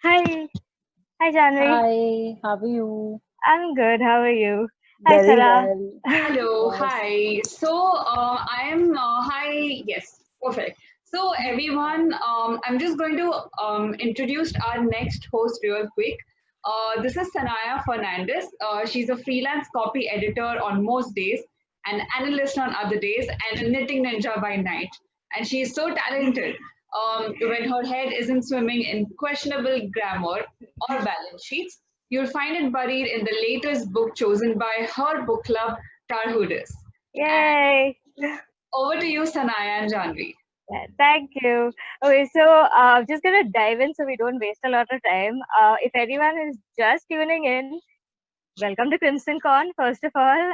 Hi. Hi, Janvi. Hi, how are you? I'm good. How are you? Hi, Very Sarah. well. Hello, Yes. hi. Hi, yes, perfect. So, everyone, I'm just going to introduce our next host real quick. This is Sanaya Fernandez. She's a freelance copy editor on most days, an analyst on other days, and a knitting ninja by night. And she's so talented when her head isn't swimming in questionable grammar or balance sheets. You'll find it buried in the latest book chosen by her book club, Tarhudis. And Yay. over to you, Sanaya and Janvi. Yeah, thank you. Okay, so just gonna dive in so we don't waste a lot of time. If anyone is just tuning in, welcome to Crimson Con. First of all,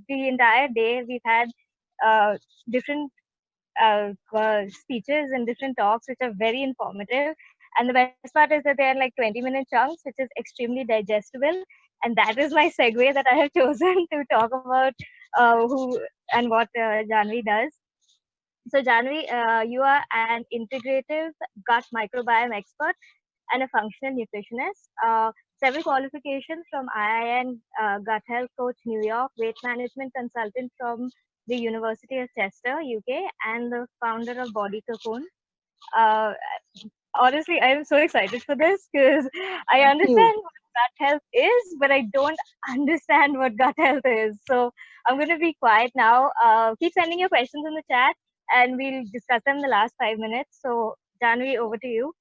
the entire day we've had uh, different speeches and different talks which are very informative. And the best part is that they are like 20-minute chunks, which is extremely digestible. And that is my segue that I have chosen to talk about who and what Janvi does. So, Janvi, you are an integrative gut microbiome expert and a functional nutritionist. Several qualifications from IIN, Gut Health Coach New York, weight management consultant from the University of Chester, UK, and the founder of Body Cocoon. Uh, Honestly, I am so excited for this because I Thank you. understand what gut health is, but I don't understand what gut health is. So I'm going to be quiet now. Keep sending your questions in the chat and we'll discuss them in the last 5 minutes. So, Janvi, over to you.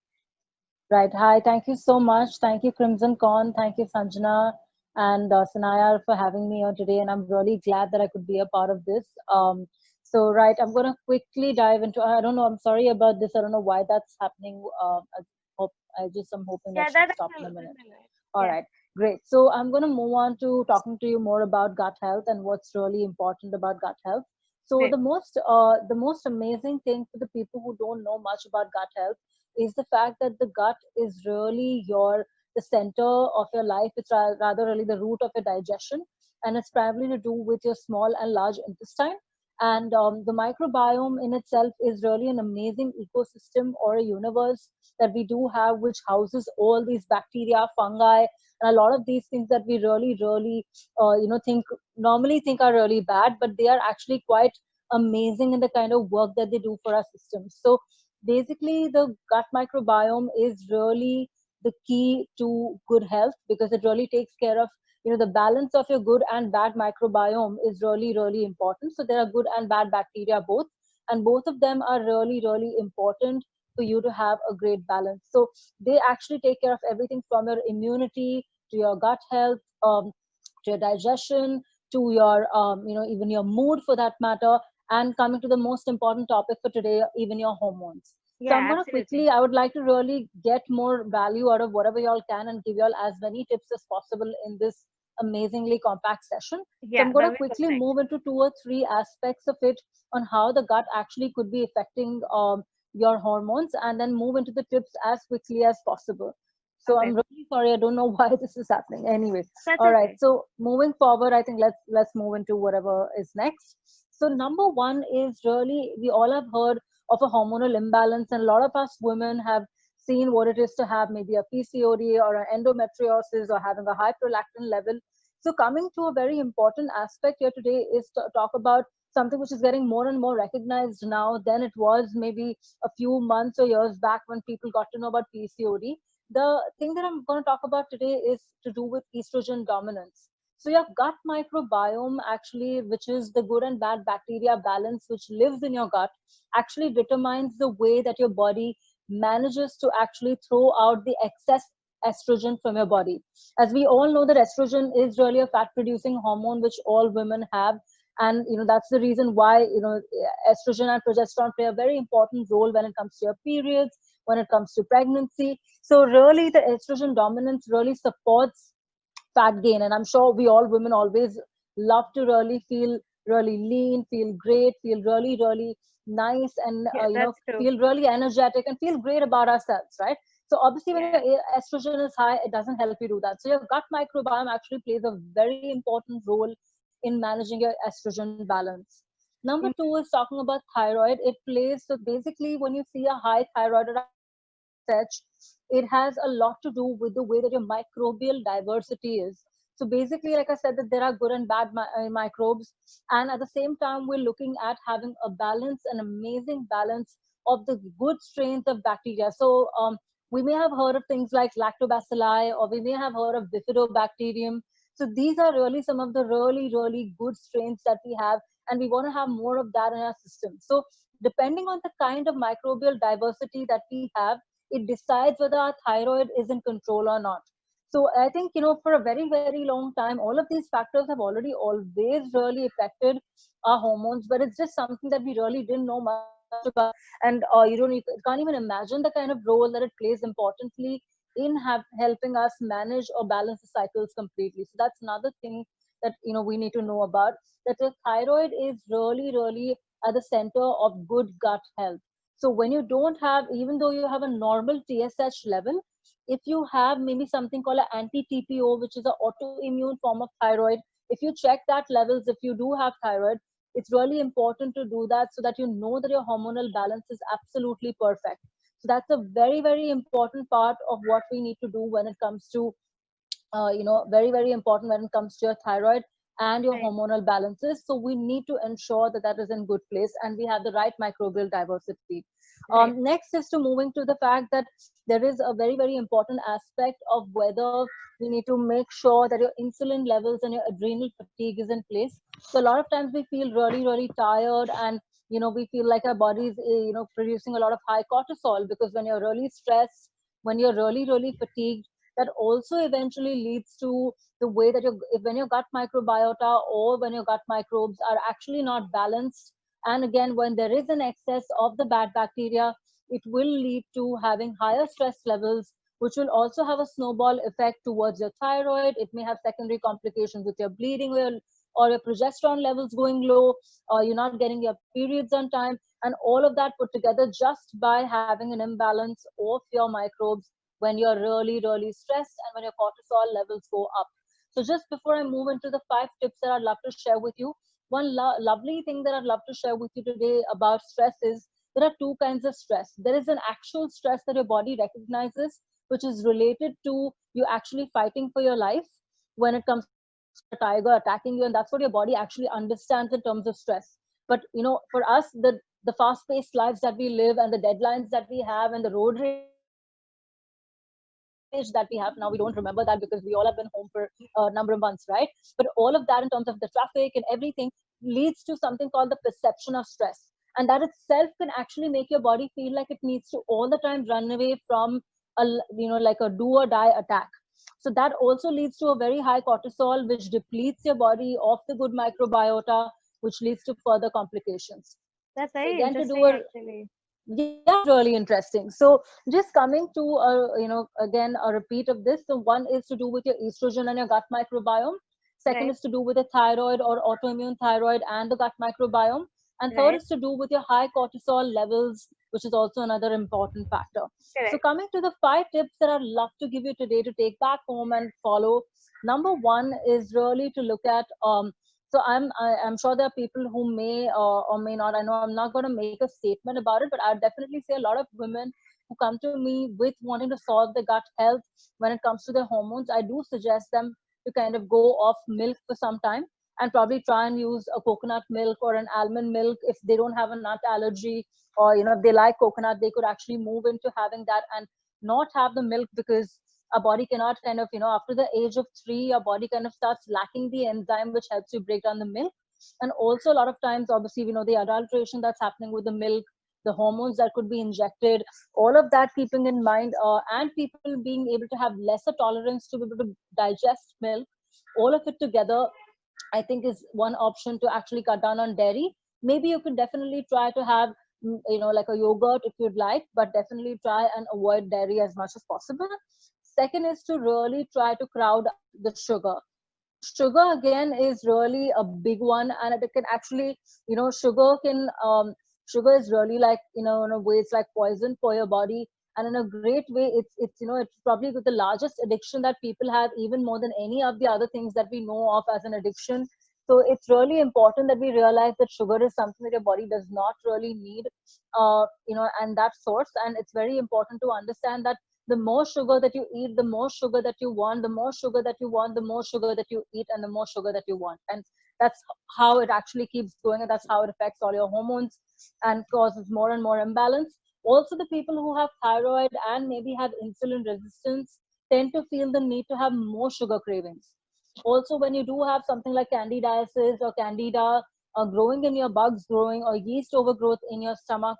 Right. Hi. Thank you so much. Thank you, Crimson Con. Thank you, Sanjana and Sanaya, for having me on today. And I'm really glad that I could be a part of this. Right, I'm going to quickly dive into. I don't know. I'm sorry about this. I don't know why that's happening. Hope, I'm hoping that Yeah, should that's stop all. in a That's minute. all right. All Yeah. right, great. So I'm going to move on to talking to you more about gut health and what's really important about gut health. So Great. the most amazing thing for the people who don't know much about gut health is the fact that the gut is really the center of your life. It's rather really the root of your digestion, and it's primarily to do with your small and large intestine. And the microbiome in itself is really an amazing ecosystem or a universe that we do have, which houses all these bacteria, fungi, and a lot of these things that we really, think normally think are really bad, but they are actually quite amazing in the kind of work that they do for our systems. So basically, the gut microbiome is really the key to good health because it really takes care of the balance of your good and bad microbiome is really important. So there are good and bad bacteria both, and both of them are really important for you to have a great balance. So they actually take care of everything from your immunity to your gut health, to your digestion, to your even your mood for that matter, and coming to the most important topic for today, even your hormones. So I'm Yeah, going to absolutely. quickly, I would like to really get more value out of whatever y'all can and give y'all as many tips as possible in this amazingly compact session. So Yeah, I'm going that to was quickly perfect. move into two or three aspects of it on how the gut actually could be affecting your hormones, and then move into the tips as quickly as possible. So Okay. I'm really sorry, I don't know why this is happening. Anyway, That's all right. okay. So moving forward, I think let's move into whatever is next. So number one is really we all have heard of a hormonal imbalance, and a lot of us women have seen what it is to have maybe a PCOD or an endometriosis or having a high prolactin level. So coming to a very important aspect here today is to talk about something which is getting more and more recognized now than it was maybe a few months or years back when people got to know about PCOD. The thing that I'm going to talk about today is to do with estrogen dominance. So your gut microbiome actually, which is the good and bad bacteria balance which lives in your gut, actually determines the way that your body manages to actually throw out the excess estrogen from your body. As we all know that estrogen is really a fat producing hormone which all women have, and that's the reason why estrogen and progesterone play a very important role when it comes to your periods, when it comes to pregnancy. So really the estrogen dominance really supports fat gain, and I'm sure we all women always love to really feel really lean, feel great, feel really nice, and Yeah, that's true. feel really energetic and feel great about ourselves, right? So obviously when Yeah. your estrogen is high, it doesn't help you do that. So your gut microbiome actually plays a very important role in managing your estrogen balance. Number Mm. two is talking about thyroid. It plays, so basically when you see a high thyroid or a high estrogen level, TSH, it has a lot to do with the way that your microbial diversity is. So basically, like I said, that there are good and bad microbes, and at the same time, we're looking at having a balance, an amazing balance of the good strains of bacteria. So we may have heard of things like lactobacilli, or we may have heard of bifidobacterium. So these are really some of the really, really good strains that we have, and we want to have more of that in our system. So depending on the kind of microbial diversity that we have, it decides whether our thyroid is in control or not. So I think, for a very, very long time, all of these factors have already always really affected our hormones, but it's just something that we really didn't know much about. And you can't even imagine the kind of role that it plays importantly in helping us manage or balance the cycles completely. So that's another thing that, we need to know about, that the thyroid is really, really at the center of good gut health. So when you don't have, even though you have a normal TSH level, if you have maybe something called an anti-TPO, which is an autoimmune form of thyroid, if you check that levels, if you do have thyroid, it's really important to do that so that you know that your hormonal balance is absolutely perfect. So that's a very, very important part of what we need to do when it comes to, very, very important when it comes to your thyroid and your Right. hormonal balances. So we need to ensure that that is in good place and we have the right microbial diversity. Right. Next is to moving to the fact that there is a very, very important aspect of whether we need to make sure that your insulin levels and your adrenal fatigue is in place. So a lot of times we feel really, really tired, and we feel like our body is producing a lot of high cortisol, because when you're really stressed, when you're really, really fatigued, that also eventually leads to the way that when your gut microbiota or when your gut microbes are actually not balanced, and again, when there is an excess of the bad bacteria, it will lead to having higher stress levels, which will also have a snowball effect towards your thyroid. It may have secondary complications with your bleeding, or your progesterone levels going low, or you're not getting your periods on time, and all of that put together just by having an imbalance of your microbes when you're really, really stressed and when your cortisol levels go up. So just before I move into the 5 tips that I'd love to share with you, one lovely thing that I'd love to share with you today about stress is there are 2 kinds of stress. There is an actual stress that your body recognizes, which is related to you actually fighting for your life when it comes to a tiger attacking you, and that's what your body actually understands in terms of stress. But for us, the fast-paced lives that we live and the deadlines that we have and the road rage that we have, now we don't remember that because we all have been home for a number of months, right? But all of that in terms of the traffic and everything leads to something called the perception of stress, and that itself can actually make your body feel like it needs to all the time run away from like a do or die attack. So that also leads to a very high cortisol, which depletes your body of the good microbiota, which leads to further complications. That's So very again, to do interesting, a actually. yeah, it's really interesting. So just coming to again a repeat of this. So one is to do with your estrogen and your gut microbiome. Second Right. is to do with the thyroid or autoimmune thyroid and the gut microbiome. And third Right. is to do with your high cortisol levels, which is also another important factor. So Correct. coming to the 5 tips that I'd love to give you today to take back home and follow. Number one is really to look at so I'm sure there are people who may or may not. I know I'm not going to make a statement about it, but I'd definitely say a lot of women who come to me with wanting to solve their gut health when it comes to their hormones, I do suggest them to kind of go off milk for some time and probably try and use a coconut milk or an almond milk if they don't have a nut allergy, or if they like coconut, they could actually move into having that and not have the milk, because our body cannot kind of, after the age of 3, our body kind of starts lacking the enzyme which helps you break down the milk. And also a lot of times, obviously, the adulteration that's happening with the milk, the hormones that could be injected, all of that keeping in mind, and people being able to have lesser tolerance to be able to digest milk, all of it together, I think is one option to actually cut down on dairy. Maybe you could definitely try to have, like a yogurt if you'd like, but definitely try and avoid dairy as much as possible. Second is to really try to crowd the sugar. Sugar again is really a big one, and it can actually, sugar is really like, in a way it's like poison for your body. And in a great way, it's probably the largest addiction that people have, even more than any of the other things that we know of as an addiction. So it's really important that we realize that sugar is something that your body does not really need, and that source. And it's very important to understand that the more sugar that you eat, the more sugar that you want, the more sugar that you want, the more sugar that you eat, and the more sugar that you want. And that's how it actually keeps going, and that's how it affects all your hormones and causes more and more imbalance. Also, the people who have thyroid and maybe have insulin resistance tend to feel the need to have more sugar cravings. Also, when you do have something like candidiasis or candida growing in your bugs growing, or yeast overgrowth in your stomach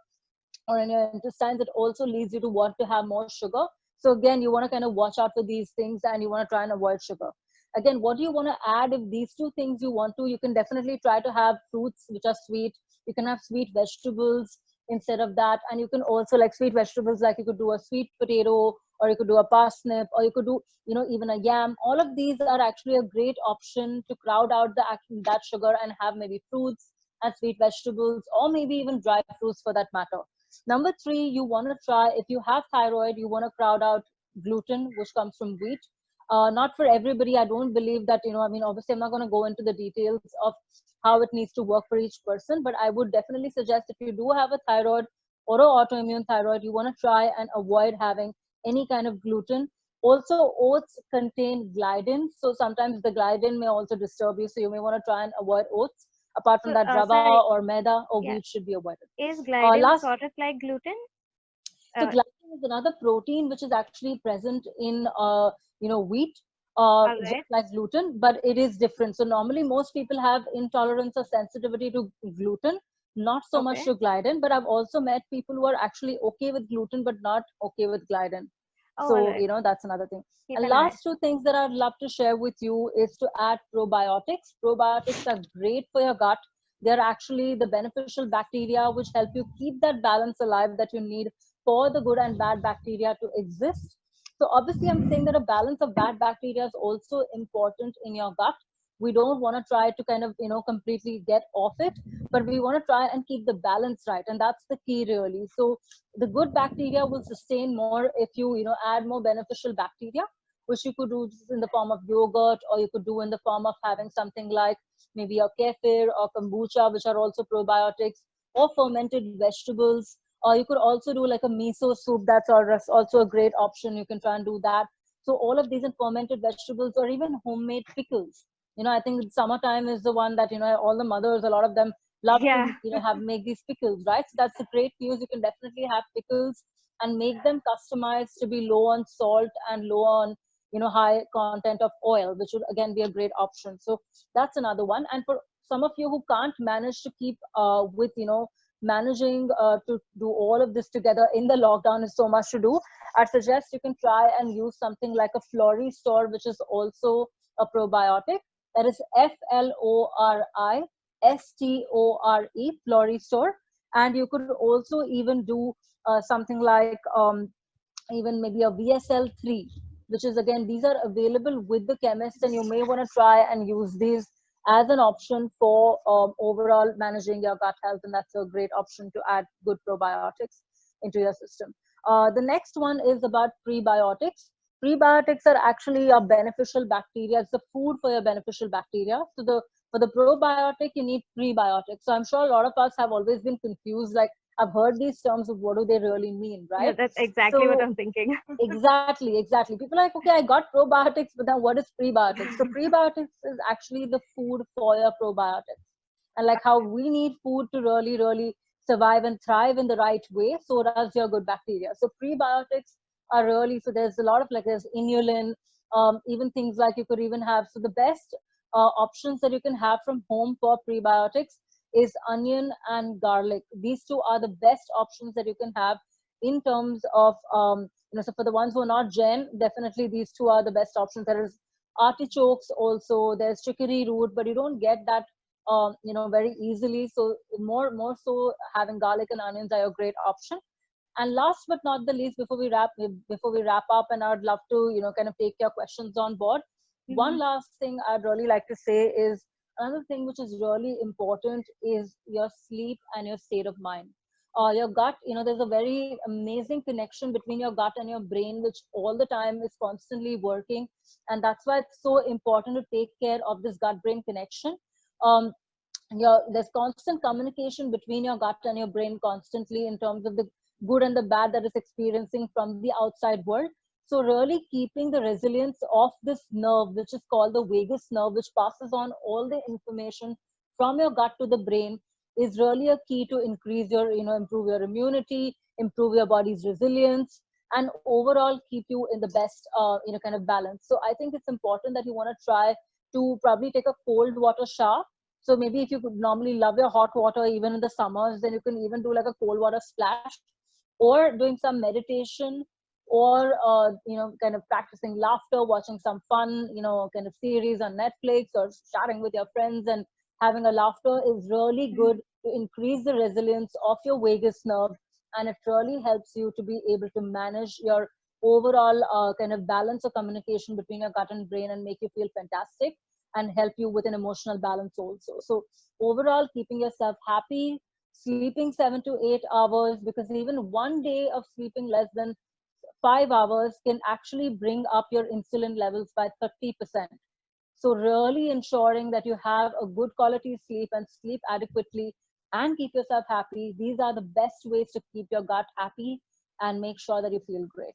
or in your intestines, it also leads you to want to have more sugar. So again, you want to kind of watch out for these things, and you want to try and avoid sugar. Again, what do you want to add? If these two things you want to, you can definitely try to have fruits which are sweet. You can have sweet vegetables instead of that. And you can also, like sweet vegetables, like you could do a sweet potato, or you could do a parsnip, or you could do, even a yam. All of these are actually a great option to crowd out that sugar and have maybe fruits and sweet vegetables, or maybe even dry fruits for that matter. Number three, you want to try, if you have thyroid, you want to crowd out gluten, which comes from wheat. Not for everybody. I don't believe that, obviously I'm not going to go into the details of how it needs to work for each person, but I would definitely suggest, if you do have a thyroid or an autoimmune thyroid, you want to try and avoid having any kind of gluten. Also, oats contain gliadin, so sometimes the gliadin may also disturb you, so you may want to try and avoid oats. Apart from So, that, sorry, rava or maida or yeah, wheat should be avoided. is gliadin Last, sort of like gluten? so Uh, glycine is another protein which is actually present in wheat, all just right. like gluten, but it is different. So normally most people have intolerance or sensitivity to gluten, not so much Okay. to gliadin. But I've also met people who are actually okay with gluten but not okay with gliadin. Oh, all So right. that's another thing. Keep And an eye. last two things that I'd love to share with you is to add probiotics. Probiotics are great for your gut. They're actually the beneficial bacteria which help you keep that balance alive that you need for the good and bad bacteria to exist. So obviously, I'm saying that a balance of bad bacteria is also important in your gut. We don't want to try to kind of, completely get off it, but we want to try and keep the balance right. And that's the key really. So the good bacteria will sustain more if you, add more beneficial bacteria, which you could do in the form of yogurt, or you could do in the form of having something like maybe a kefir or kombucha, which are also probiotics, or fermented vegetables. Or you could also do like a miso soup. That's also a great option. You can try and do that. So all of these and fermented vegetables, or even homemade pickles. I think summertime is the one that, all the mothers, a lot of them love to, Yeah. have make these pickles, right? So that's a great news. You can definitely have pickles and make them customized to be low on salt and low on, high content of oil, which would again be a great option. So that's another one. And for some of you who can't manage to keep with, managing to do all of this together in the lockdown, is so much to do, I'd suggest you can try and use something like a Flori Store, which is also a probiotic. That is FLORI STORE, Flori Store. And you could also even do something like even maybe a VSL3, which is, again, these are available with the chemist, and you may want to try and use these as an option for overall managing your gut health. And that's a great option to add good probiotics into your system. The next one is about prebiotics. Prebiotics are actually a beneficial bacteria. It's the food for your beneficial bacteria. So for the probiotic, you need prebiotics. So I'm sure a lot of us have always been confused. Like, I've heard these terms of what do they really mean, Yeah, right? that's exactly what So I'm thinking. exactly. People are like, okay, I got probiotics, but then what is prebiotics? So prebiotics is actually the food for your probiotics. And like how we need food to really, really survive and thrive in the right way, so does your good bacteria. So prebiotics are really, so there's a lot of, like, there's inulin, even things like you could even have, so the best options that you can have from home for prebiotics is onion and garlic. These two are the best options that you can have in terms of, so for the ones who are not Gen, definitely these two are the best options. There is artichokes also, there's chicory root, but you don't get that, very easily. So more so having garlic and onions are a great option. And last but not the least, before we wrap up, and I'd love to, kind of take your questions on board. One Hmm. last thing I'd really like to say is, another thing which is really important is your sleep and your state of mind. Your gut, there's a very amazing connection between your gut and your brain, which all the time is constantly working. And that's why it's so important to take care of this gut brain connection. there's constant communication between your gut and your brain constantly in terms of the good and the bad that it's experiencing from the outside world. So really keeping the resilience of this nerve, which is called the vagus nerve, which passes on all the information from your gut to the brain, is really a key to increase your, improve your immunity, improve your body's resilience, and overall keep you in the best, kind of balance. So I think it's important that you want to try to probably take a cold water shower. So maybe if you could normally love your hot water even in the summers, then you can even do like a cold water splash, or doing some meditation, or kind of practicing laughter, watching some fun, kind of series on Netflix, or chatting with your friends and having a laughter is really good to increase the resilience of your vagus nerve, and it really helps you to be able to manage your overall kind of balance of communication between your gut and brain and make you feel fantastic and help you with an emotional balance also. So overall, keeping yourself happy, sleeping 7 to 8 hours, because even one day of sleeping less than 5 hours can actually bring up your insulin levels by 30%. So really ensuring that you have a good quality sleep and sleep adequately and keep yourself happy. These are the best ways to keep your gut happy and make sure that you feel great.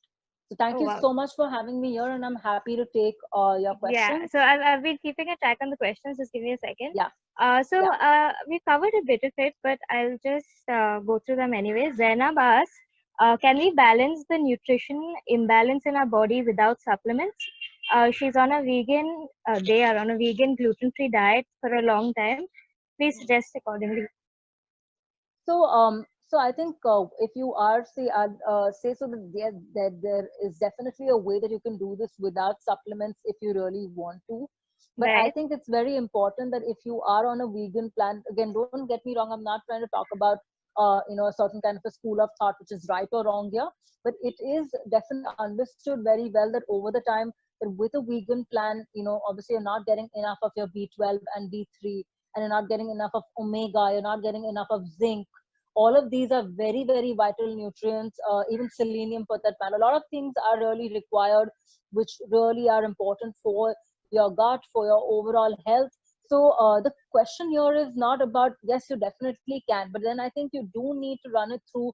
So thank Oh, you wow. so much for having me here, and I'm happy to take your Yeah, questions. so I've been keeping a track on the questions. Just give me a second. Yeah, So yeah. we covered a bit of it, but I'll just go through them anyway. Zainab asks, can we balance the nutrition imbalance in our body without supplements? She's on a vegan, they are on a vegan gluten-free diet for a long time. Please suggest accordingly. So I think if you are say so that there is definitely a way that you can do this without supplements if you really want to. But I Right, think it's very important that if you are on a vegan plan, again, don't get me wrong, I'm not trying to talk about a certain kind of a school of thought which is right or wrong here, but it is definitely understood very well that over the time that with a vegan plan, obviously you're not getting enough of your B12 and B3, and you're not getting enough of omega, you're not getting enough of zinc. All of these are very, very vital nutrients, even selenium for that matter. A lot of things are really required, which really are important for your gut, for your overall health. So the question here is not about, yes, you definitely can, but then I think you do need to run it through,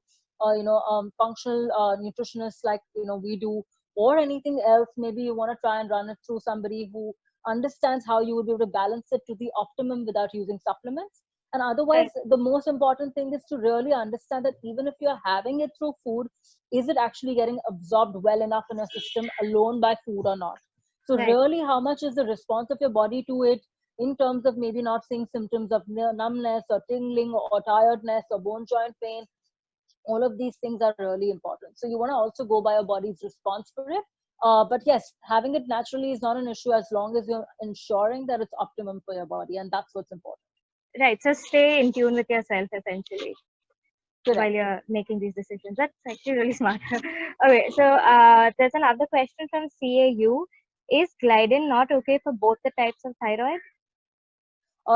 functional nutritionists like, we do, or anything else. Maybe you want to try and run it through somebody who understands how you would be able to balance it to the optimum without using supplements. And otherwise, right, the most important thing is to really understand that even if you're having it through food, is it actually getting absorbed well enough in your system alone by food or not? So right. really, how much is the response of your body to it in terms of maybe not seeing symptoms of numbness or tingling or tiredness or bone joint pain? All of these things are really important. So you want to also go by your body's response for it. But yes, having it naturally is not an issue as long as you're ensuring that it's optimum for your body, and that's what's important. Right. So stay in tune with yourself essentially while Correct. you're making these decisions. That's actually really smart. Okay, so there's another question from CAU. Is Glidin not okay for both the types of thyroid?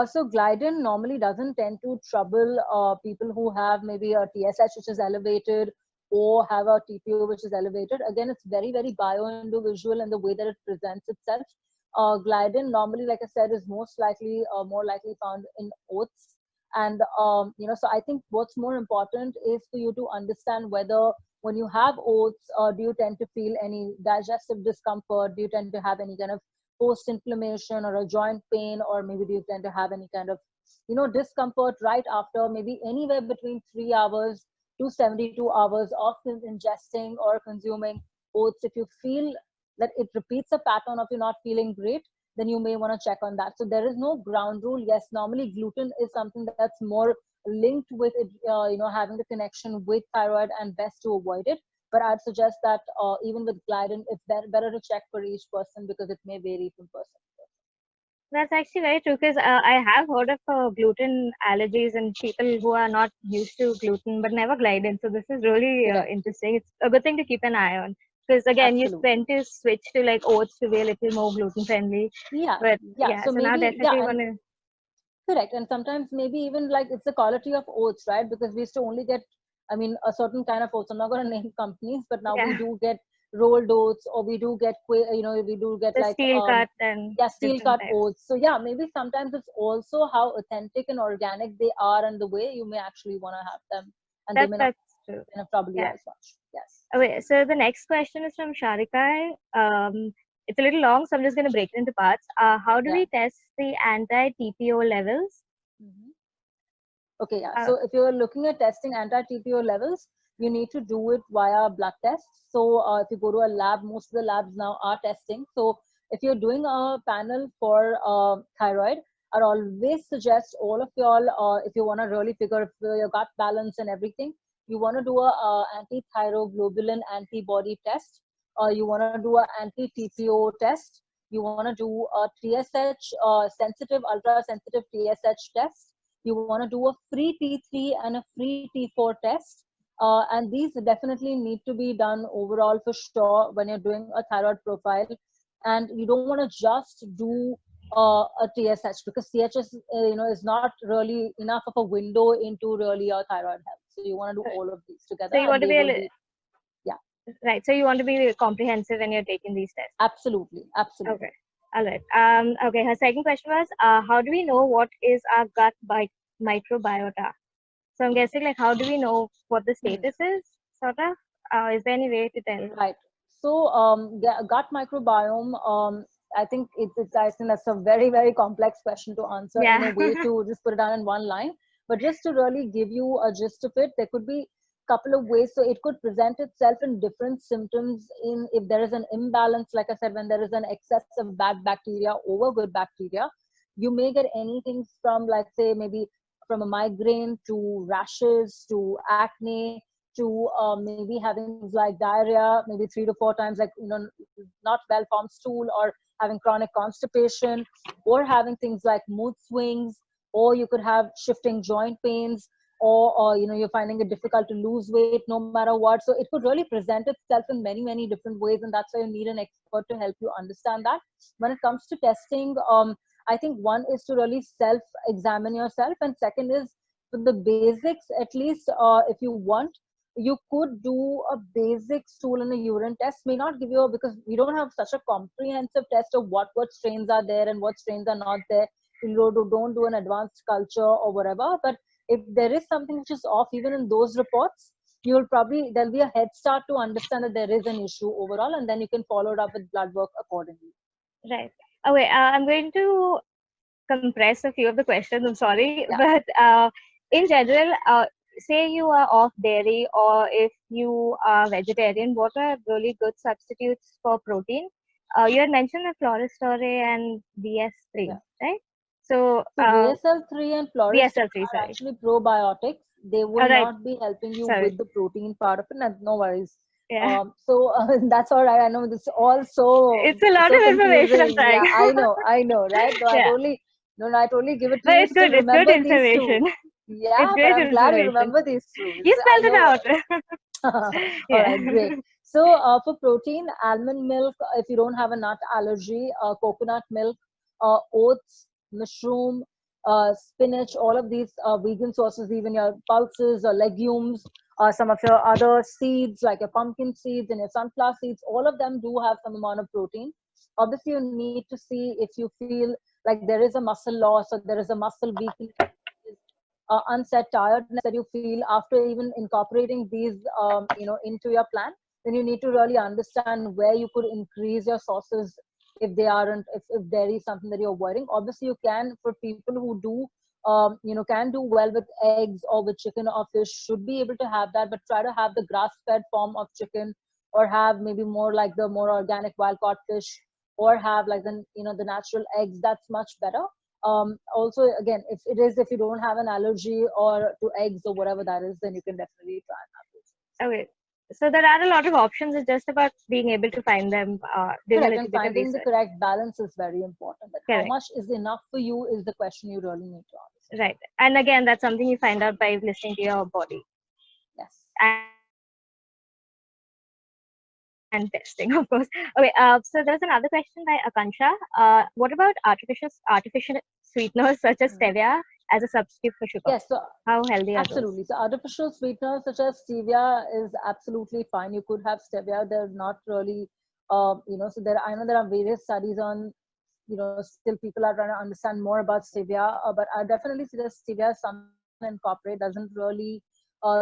So Glidin normally doesn't tend to trouble people who have maybe a TSH which is elevated or have a TPO which is elevated. Again, it's very, very bio-individual in the way that it presents itself. Glidin normally, like I said, is most likely more likely found in oats. And, so I think what's more important is for you to understand whether when you have oats, do you tend to feel any digestive discomfort? Do you tend to have any kind of post inflammation or a joint pain, or maybe do you tend to have any kind of discomfort right after, maybe anywhere between 3 hours to 72 hours of ingesting or consuming oats? If you feel that it repeats a pattern of you not feeling great, then you may want to check on that. So there is no ground rule. Yes, normally gluten is something that's more linked with it, having the connection with thyroid, and best to avoid it. But I'd suggest that even with Glidin, it's better to check for each person because it may vary from person to person. That's actually very true because I have heard of gluten allergies and people who are not used to gluten but never gliden. So this is really Correct. interesting. It's a good thing to keep an eye on because again, you Absolutely. tend to switch to like oats to be a little more gluten friendly. Yeah. But Yeah. yeah, So so now maybe, yeah, definitely and want to. correct. And sometimes maybe even like it's the quality of oats, right? Because we used to only get, I mean, a certain kind of oats. I'm not going to name companies, but now we Yeah, do get rolled oats, or we do get we do get The like steel cut and steel different cut types. oats. So yeah, maybe sometimes it's also how authentic and organic they are, and the way you may actually want to have them, and they may not That's true. trouble you Yeah. as much. Yes. Okay, so the next question is from Sharika. It's a little long, so I'm just going to break it into parts. How do Yeah. we test the anti-TPO levels? Okay, yeah. So if you're looking at testing anti-TPO levels, you need to do it via blood tests. So if you go to a lab, most of the labs now are testing. So if you're doing a panel for thyroid, I'd always suggest all of y'all, if you want to really figure your gut balance and everything, you want to do a anti-thyroglobulin antibody test. You want to do an anti-TPO test. You want to do a TSH sensitive, ultra-sensitive TSH test. You want to do a free T3 and a free T4 test. And these definitely need to be done overall for sure when you're doing a thyroid profile. And you don't want to just do a TSH, because TSH is not really enough of a window into really your thyroid health. So you want to do all of these together. So you want to be yeah. Right. So you want to be comprehensive when you're taking these tests. Absolutely. Absolutely. Okay. All right. Okay. Her second question was, how do we know what is our gut microbiota? So I'm guessing, like, how do we know what the status is, sort of? Is there any way to tell? Right. So gut microbiome, I think I think that's a very, very complex question to answer in a way to just put it down in one line. But just to really give you a gist of it, there could be a couple of ways. So it could present itself in different symptoms if there is an imbalance, like I said, when there is an excess of bad bacteria over good bacteria. You may get anything from, like, say, maybe from a migraine to rashes to acne to maybe having things like diarrhea, maybe 3 to 4 times, like, not well formed stool, or having chronic constipation, or having things like mood swings, or you could have shifting joint pains, or you're finding it difficult to lose weight no matter what. So it could really present itself in many, many different ways, and that's why you need an expert to help you understand that. When it comes to testing, I think one is to really self-examine yourself, and second is, for the basics, at least, if you want, you could do a basic stool and a urine test. May not give you because we don't have such a comprehensive test of what strains are there and what strains are not there. You don't do an advanced culture or whatever. But if there is something which is off, even in those reports, there'll be a head start to understand that there is an issue overall, and then you can follow it up with blood work accordingly. Right. Okay. I'm going to compress a few of the questions. I'm sorry, but in general, say you are off dairy, or if you are vegetarian, what are really good substitutes for protein? You had mentioned the Floristore and BS3, right? So BSL3 and Floristore are actually probiotics. They will not be helping you with the protein part of it. No worries. Yeah. So that's all right. I know this also. It's a lot of information. I'm trying. Yeah, I know, right? So I totally give it to but you. It's good. It's good information. Yeah, but I'm glad you remember these two. You spelled it out. All right, great. So for protein, almond milk, if you don't have a nut allergy, coconut milk, oats, mushroom, spinach, all of these vegan sources, even your pulses or legumes, some of your other seeds like your pumpkin seeds and your sunflower seeds, all of them do have some amount of protein. Obviously, you need to see if you feel like there is a muscle loss or there is a muscle weakness, unset tiredness that you feel after even incorporating these into your plan. Then you need to really understand where you could increase your sources if they aren't, if there is something that you're avoiding. Obviously you can, for people who do can do well with eggs or with chicken or fish, should be able to have that, but try to have the grass-fed form of chicken, or have maybe more like the more organic wild caught fish, or have like the the natural eggs. That's much better. Also, again, if you don't have an allergy or to eggs or whatever that is, then you can definitely try and have those. Okay. So there are a lot of options. It's just about being able to find them. Correct, and finding the correct balance is very important. But how much is enough for you is the question you really need to answer. Right. And again, that's something you find out by listening to your body. Yes. And testing, of course. Okay. So there's another question by Akansha. What about artificial sweeteners such as stevia as a substitute for sugar? Yes, so How healthy are those? absolutely. So artificial sweeteners such as stevia is absolutely fine. You could have stevia. They're not really, so I know there are various studies on, still people are trying to understand more about stevia, but I definitely suggest stevia is something to incorporate. Doesn't really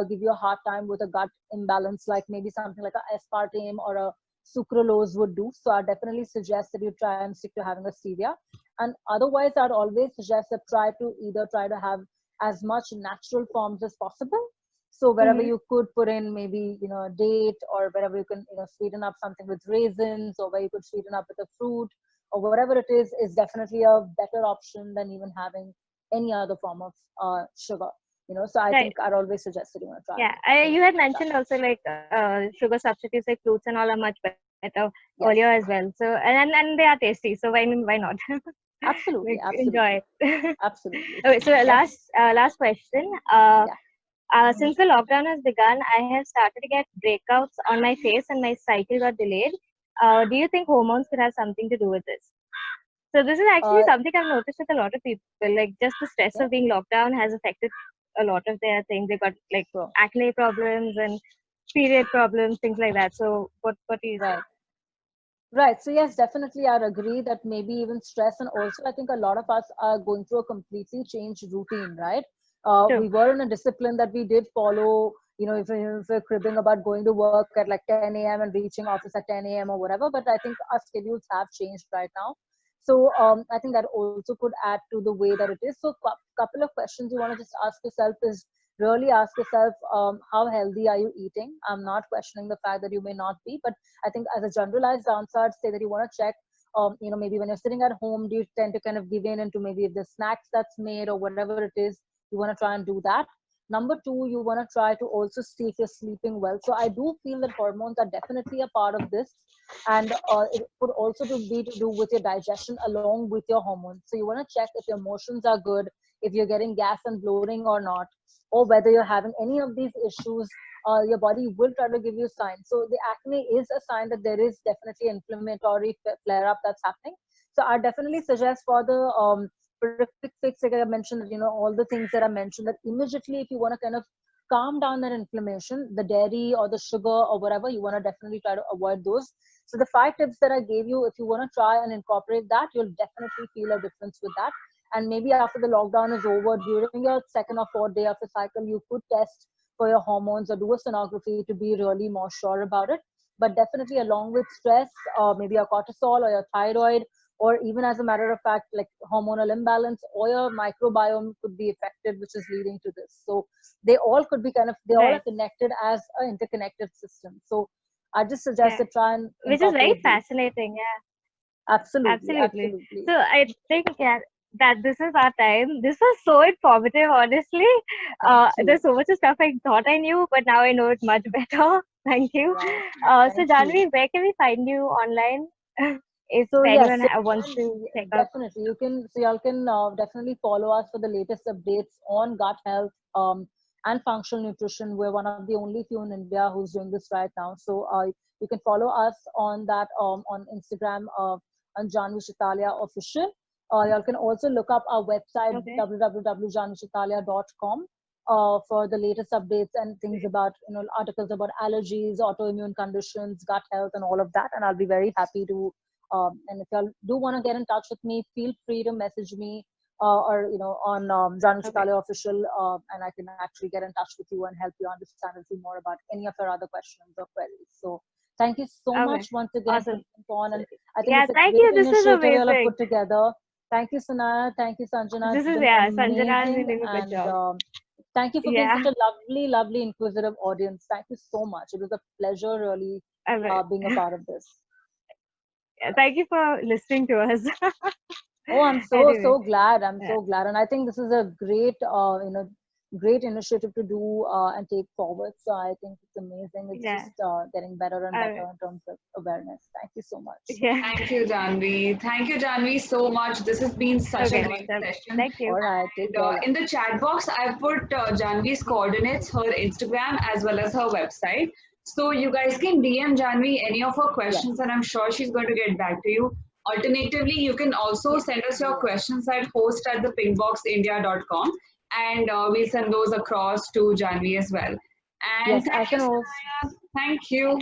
give you a hard time with a gut imbalance, like maybe something like a aspartame or a sucralose would do. So I definitely suggest that you try and stick to having a stevia. And otherwise, I'd always suggest that try to have as much natural forms as possible. So wherever Mm-hmm. you could put in maybe a date, or wherever you can sweeten up something with raisins, or where you could sweeten up with a fruit or whatever it is definitely a better option than even having any other form of sugar. So I Right. think I'd always suggest that you want to try. Yeah, you had mentioned also like sugar substitutes like fruits and all are much better Yes, earlier as well. So and they are tasty. So why not? absolutely, Like enjoy absolutely, it. absolutely. Okay, so Yes, last question. yeah. Since the lockdown has begun, I have started to get breakouts on my face and my cycle got delayed. Do you think hormones could have something to do with this? So this is actually Uh, something I've noticed with a lot of people. Like just the stress yeah, of being locked down has affected a lot of their things. They got like sure. acne problems and period problems, things like that. So what do you say? Right. Right. So yes, definitely I'd agree that maybe even stress, and also I think a lot of us are going through a completely changed routine, right? True. We were in a discipline that we did follow, if we're cribbing about going to work at like 10 a.m. and reaching office at 10 a.m. or whatever, but I think our schedules have changed right now. So I think that also could add to the way that it is. So couple of questions you want to just ask yourself is, really ask yourself, how healthy are you eating? I'm not questioning the fact that you may not be, but I think as a generalized answer, I'd say that you want to check, maybe when you're sitting at home, do you tend to kind of give in into maybe the snacks that's made or whatever it is, you want to try and do that. Number two, you want to try to also see if you're sleeping well. So I do feel that hormones are definitely a part of this. And it could also be to do with your digestion along with your hormones. So you want to check if your emotions are good, if you're getting gas and bloating or not, or whether you're having any of these issues. Your body will try to give you signs. So the acne is a sign that there is definitely inflammatory flare up that's happening. So I definitely suggest for the for a quick fix, like I mentioned, that all the things that I mentioned, that immediately if you want to kind of calm down that inflammation, the dairy or the sugar or whatever, you want to definitely try to avoid those. So the 5 tips that I gave you, if you want to try and incorporate that, you'll definitely feel a difference with that. And maybe after the lockdown is over, during your second or fourth day of the cycle, you could test for your hormones or do a sonography to be really more sure about it. But definitely along with stress, maybe your cortisol or your thyroid, or even as a matter of fact, like hormonal imbalance or your microbiome could be affected, which is leading to this. So they all could be they all are Right. connected as an interconnected system. So I just suggest Yeah. to try and Which is very incorporate these. fascinating. Yeah. Absolutely, Absolutely. absolutely. So I think that this is our time. This was so informative, honestly. Thank you. There's so much of stuff I thought I knew, but now I know it much better. Thank you. Right. So Thank you. Janvi, where can we find you online if So yes, anyone wants to check out? definitely you can. So y'all can definitely follow us for the latest updates on gut health and functional nutrition. We're one of the only few in India who's doing this right now. So you can follow us on that on Instagram on Janvi Shitalia official. Y'all can also look up our website Okay. www.janvishitalia.com for the latest updates and things about articles about allergies, autoimmune conditions, gut health, and all of that. And I'll be very happy to. And if y'all do want to get in touch with me, feel free to message me or on Janvi Okay. Shitalia official, and I can actually get in touch with you and help you understand and see more about any of your other questions or queries. So thank you so Okay. much once again for Awesome. being on, and I think Yeah. it's a Thank great you. This is initiative y'all have amazing. put together. Thank you, Sanaya. Thank you, Sanjana. This It's is been Sanjana has been amazing, doing a good and job. thank you for being Yeah. such a lovely, lovely, inquisitive audience. Thank you so much. It was a pleasure, really, Okay. being a part of this. Thank you for listening to us. Oh, I'm Anyway. so glad. I'm Yeah. so glad, and I think this is a great, great initiative to do and take forward. So I think it's amazing. It's Yeah. just getting better and Okay. better in terms of awareness. Thank you so much. Yeah. Thank you, Janvi. Thank you, Janvi, so much. This has been such a Okay. Much. great So session. thank you. All right, take And care. in the chat box, I put Janvi's coordinates, her Instagram, as well as her website. So you guys can DM Janvi any of her Yes, questions, and I'm sure she's going to get back to you. Alternatively, you can also send us your questions at host@thepingboxindia.com, and we'll send those across to Janvi as well. And Yes, I thank you, can also Sanaya. Thank you.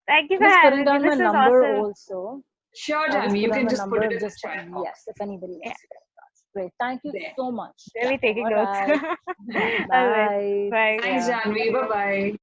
Thank you for just putting having me. down my This is number awesome. also. Sure, I'll just Janvi, put you down can my just put number it of in the just chat yes, box. if anybody Yeah, wants to get in touch. Great. Thank you There. so much. we'll be taking All notes. right. All right. Bye. Bye. Thanks, Yeah. Janvi. Bye bye.